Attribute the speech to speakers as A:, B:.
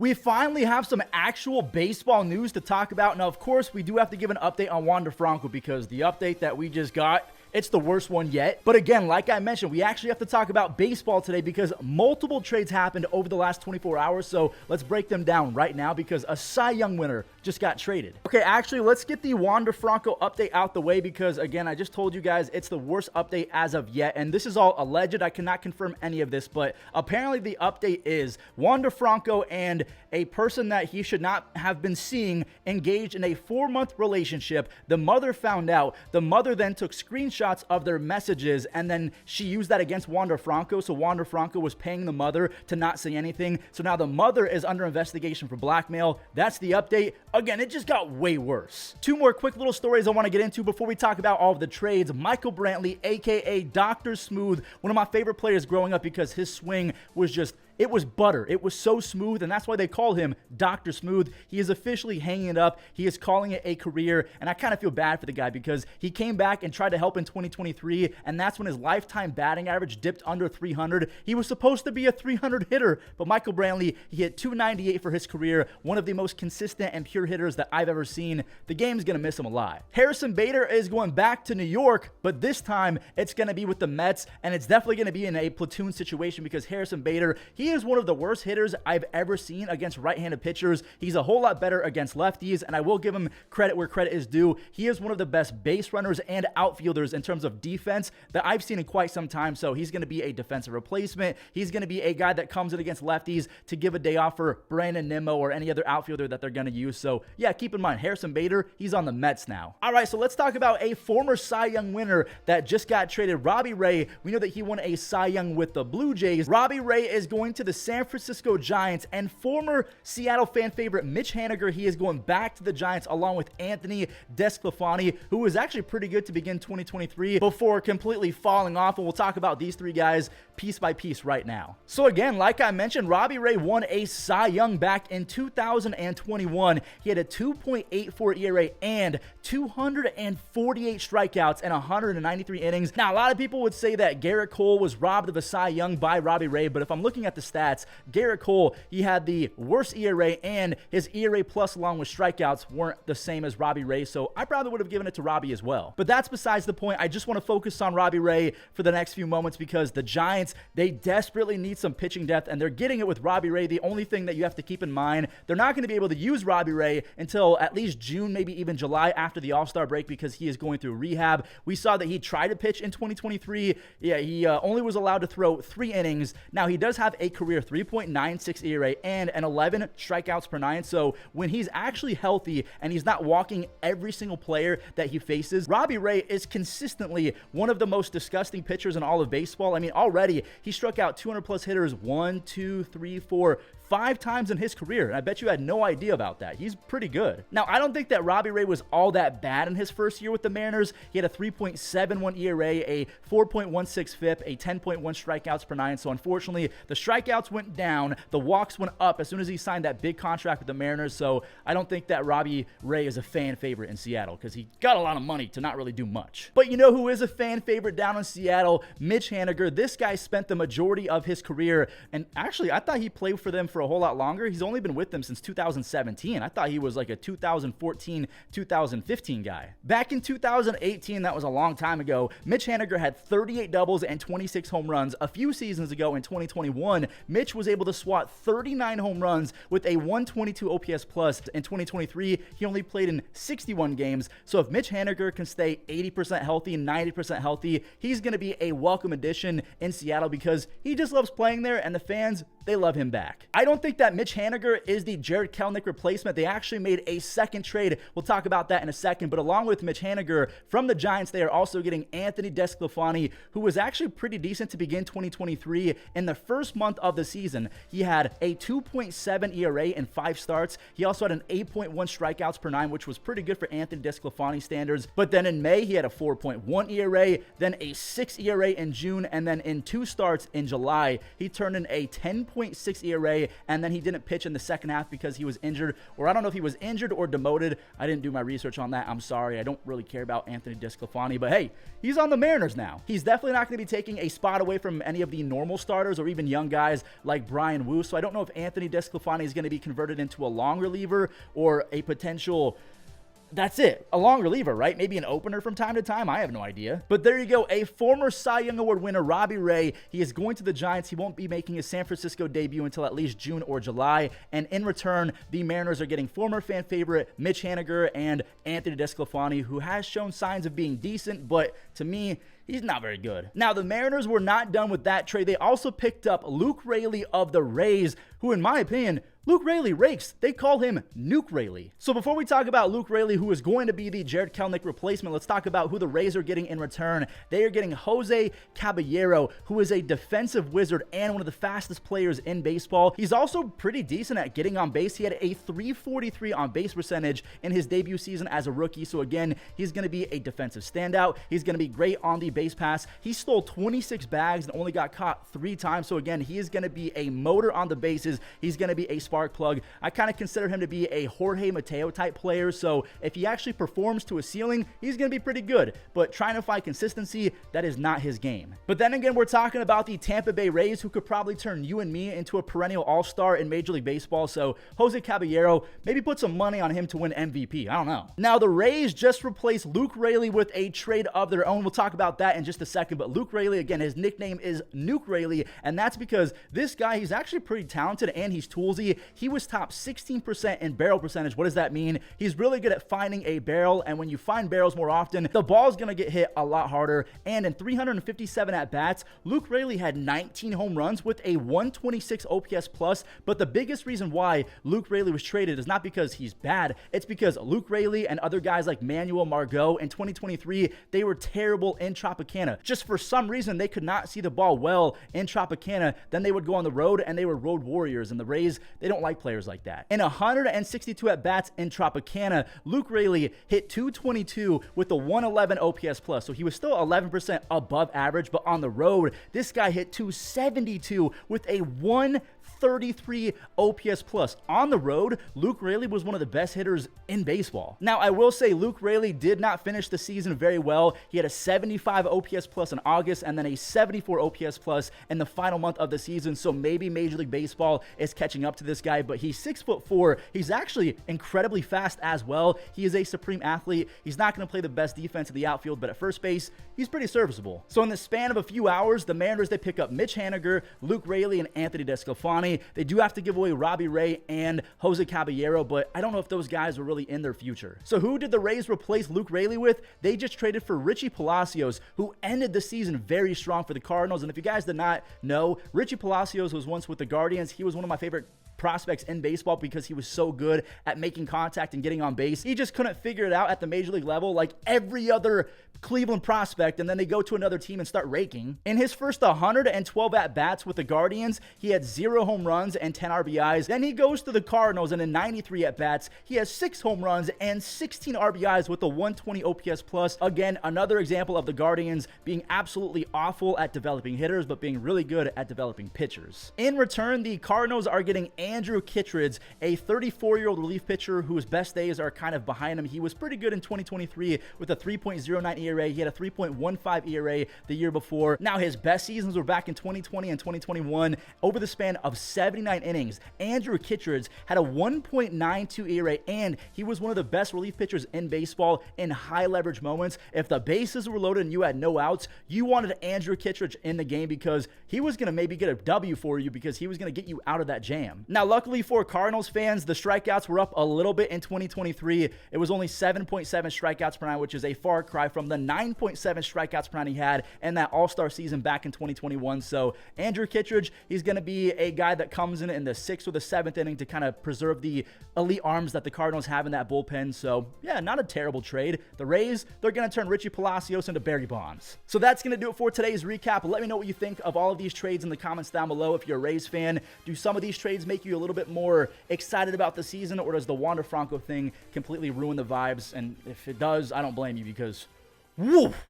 A: We finally have some actual baseball news to talk about. Now, of course, we do have to give an update on Wander Franco because the update that we just got, it's the worst one yet. But again, like I mentioned, we actually have to talk about baseball today because multiple trades happened over the last 24 hours. So let's break them down right now because a Cy Young winner just got traded. Okay, actually, let's get the Wander Franco update out the way because, again, I just told you guys it's the worst update as of yet. And this is all alleged. I cannot confirm any of this, but apparently the update is Wander Franco and a person that he should not have been seeing engaged in a 4-month relationship. The mother found out. The mother then took screenshots of their messages, and then she used that against Wander Franco. So Wander Franco was paying the mother to not say anything. So now the mother is under investigation for blackmail. That's the update. Again, it just got way worse. Two more quick little stories I want to get into before we talk about all of the trades. Michael Brantley, aka Dr. Smooth, one of my favorite players growing up because his swing was just, it was butter. It was so smooth, and that's why they call him Dr. Smooth. He is officially hanging it up. He is calling it a career, and I kind of feel bad for the guy because he came back and tried to help in 2023, and that's when his lifetime batting average dipped under 300. He was supposed to be a 300 hitter, but Michael Brantley, he hit 298 for his career, one of the most consistent and pure hitters that I've ever seen. The game's going to miss him alive. Harrison Bader is going back to New York, but this time it's going to be with the Mets, and it's definitely going to be in a platoon situation because Harrison Bader, he is one of the worst hitters I've ever seen against right-handed pitchers. He's a whole lot better against lefties, and I will give him credit where credit is due. He is one of the best base runners and outfielders in terms of defense that I've seen in quite some time, so he's going to be a defensive replacement. He's going to be a guy that comes in against lefties to give a day off for Brandon Nimmo or any other outfielder that they're going to use. So yeah, keep in mind, Harrison Bader, he's on the Mets now. All right, so let's talk about a former Cy Young winner that just got traded, Robbie Ray. We know that he won a Cy Young with the Blue Jays. Robbie Ray is going to the San Francisco Giants, and former Seattle fan favorite Mitch Haniger, he is going back to the Giants along with Anthony DeSclafani, who was actually pretty good to begin 2023 before completely falling off, and we'll talk about these three guys piece by piece right now. So again, like I mentioned, Robbie Ray won a Cy Young back in 2021. He had a 2.84 ERA and 248 strikeouts and 193 innings. Now, a lot of people would say that Garrett Cole was robbed of a Cy Young by Robbie Ray, but if I'm looking at the stats, Garrett Cole, he had the worst ERA, and his ERA plus along with strikeouts weren't the same as Robbie Ray, so I probably would have given it to Robbie as well. But that's besides the point. I just want to focus on Robbie Ray for the next few moments because the Giants, they desperately need some pitching depth, and they're getting it with Robbie Ray. The only thing that you have to keep in mind, they're not going to be able to use Robbie Ray until at least June, maybe even July after the All-Star break because he is going through rehab. We saw that he tried to pitch in 2023. Yeah, he only was allowed to throw 3 innings. Now, he does have a career 3.96 ERA and an 11 strikeouts per 9. So when he's actually healthy and he's not walking every single player that he faces, Robbie Ray is consistently one of the most disgusting pitchers in all of baseball. I mean, already he struck out 200 plus hitters 5 times in his career, and I bet you had no idea about that. He's pretty good. Now, I don't think that Robbie Ray was all that bad in his first year with the Mariners. He had a 3.71 ERA, a 4.16 FIP, a 10.1 strikeouts per 9. So unfortunately, the strikeouts went down, the walks went up as soon as he signed that big contract with the Mariners. So I don't think that Robbie Ray is a fan favorite in Seattle because he got a lot of money to not really do much. But you know who is a fan favorite down in Seattle? Mitch Haniger. This guy spent the majority of his career, and actually, I thought he played for them for a whole lot longer. He's only been with them since 2017. I thought he was like a 2014, 2015 guy. Back in 2018, that was a long time ago, Mitch Haniger had 38 doubles and 26 home runs. A few seasons ago in 2021, Mitch was able to swat 39 home runs with a 122 OPS plus. In 2023, he only played in 61 games. So if Mitch Haniger can stay 80% healthy, 90% healthy, he's going to be a welcome addition in Seattle because he just loves playing there, and the fans, they love him back. I don't think that Mitch Haniger is the Jared Kelenic replacement. They actually made a second trade. We'll talk about that in a second. But along with Mitch Haniger from the Giants, they are also getting Anthony DeSclafani, who was actually pretty decent to begin 2023. In the first month of the season, he had a 2.7 ERA in 5 starts. He also had an 8.1 strikeouts per 9, which was pretty good for Anthony DeSclafani standards. But then in May, he had a 4.1 ERA, then a 6 ERA in June, and then in 2 starts in July, he turned in a 10.2 1.6 ERA, and then he didn't pitch in the second half because he was injured, or I don't know if he was injured or demoted. I didn't do my research on that. I'm sorry. I don't really care about Anthony DeSclafani, but hey, he's on the Mariners now. He's definitely not going to be taking a spot away from any of the normal starters or even young guys like Brian Wu, so I don't know if Anthony DeSclafani is going to be converted into a long reliever or a potential... That's it. A long reliever, right? Maybe an opener from time to time. I have no idea. But there you go. A former Cy Young Award winner, Robbie Ray. He is going to the Giants. He won't be making his San Francisco debut until at least June or July. And in return, the Mariners are getting former fan favorite Mitch Haniger and Anthony DeSclafani, who has shown signs of being decent, but to me, he's not very good. Now, the Mariners were not done with that trade. They also picked up Luke Raley of the Rays, who, in my opinion, Luke Raley rakes. They call him Nuke Raley. So before we talk about Luke Raley, who is going to be the Jared Kelenic replacement, let's talk about who the Rays are getting in return. They are getting José Caballero, who is a defensive wizard and one of the fastest players in baseball. He's also pretty decent at getting on base. He had a .343 on base percentage in his debut season as a rookie. So again, he's going to be a defensive standout. He's going to be great on the base pass. He stole 26 bags and only got caught 3 times. So again, he is going to be a motor on the bases. He's going to be a spark plug. I kind of consider him to be a Jorge Mateo type player, so if he actually performs to a ceiling, he's going to be pretty good, but trying to find consistency, that is not his game. But then again, we're talking about the Tampa Bay Rays, who could probably turn you and me into a perennial all-star in Major League Baseball, so José Caballero, maybe put some money on him to win MVP. I don't know. Now, the Rays just replaced Luke Raley with a trade of their own. We'll talk about that in just a second, but Luke Raley, again, his nickname is Nuke Raley, and that's because this guy, he's actually pretty talented and he's toolsy. He was top 16% in barrel percentage. What does that mean? He's really good at finding a barrel, and when you find barrels more often, the ball is going to get hit a lot harder. And in 357 at-bats, Luke Raley had 19 home runs with a 126 OPS plus, but the biggest reason why Luke Raley was traded is not because he's bad, it's because Luke Raley and other guys like Manuel Margot in 2023, they were terrible in Tropicana. Just for some reason, they could not see the ball well in Tropicana. Then they would go on the road, and they were road warriors, and the Rays, they don't like players like that. In 162 at-bats in Tropicana, Luke Raley hit 222 with a 111 OPS plus, so he was still 11% above average, but on the road, this guy hit 272 with a 133 OPS plus. On the road, Luke Raley was one of the best hitters in baseball. Now, I will say Luke Raley did not finish the season very well. He had a 75 OPS plus in August and then a 74 OPS plus in the final month of the season, so maybe Major League Baseball is catching up to this guy, but he's 6'4". He's actually incredibly fast as well. He is a supreme athlete. He's not going to play the best defense in the outfield, but at first base, he's pretty serviceable. So in the span of a few hours, the Mariners, they pick up Mitch Haniger, Luke Raley, and Anthony DeSclafani. They do have to give away Robbie Ray and José Caballero, but I don't know if those guys were really in their future. So who did the Rays replace Luke Raley with? They just traded for Richie Palacios, who ended the season very strong for the Cardinals. And if you guys did not know, Richie Palacios was once with the Guardians. He was one of my favorite prospects in baseball because he was so good at making contact and getting on base. He just couldn't figure it out at the major league level like every other Cleveland prospect, and then they go to another team and start raking. In his first 112 at-bats with the Guardians, he had 0 home runs and 10 RBIs. Then he goes to the Cardinals, and in 93 at-bats, he has 6 home runs and 16 RBIs with a 120 OPS plus. Again, another example of the Guardians being absolutely awful at developing hitters, but being really good at developing pitchers. In return, the Cardinals are getting Andrew Kittredge, a 34-year-old relief pitcher whose best days are kind of behind him. He was pretty good in 2023 with a 3.09 ERA. He had a 3.15 ERA the year before. Now, his best seasons were back in 2020 and 2021. Over the span of 79 innings, Andrew Kittredge had a 1.92 ERA, and he was one of the best relief pitchers in baseball in high leverage moments. If the bases were loaded and you had no outs, you wanted Andrew Kittredge in the game because he was going to maybe get a W for you because he was going to get you out of that jam. Now, luckily for Cardinals fans, the strikeouts were up a little bit in 2023. It was only 7.7 strikeouts per nine, which is a far cry from the 9.7 strikeouts per nine he had in that all-star season back in 2021. So Andrew Kittredge, he's going to be a guy that comes in the 6th or the 7th inning to kind of preserve the elite arms that the Cardinals have in that bullpen. So yeah, not a terrible trade. The Rays, they're going to turn Richie Palacios into Barry Bonds. So that's going to do it for today's recap. Let me know what you think of all of these trades in the comments down below. If you're a Rays fan, do some of these trades make you a little bit more excited about the season, or does the Wander Franco thing completely ruin the vibes? And if it does, I don't blame you because woof.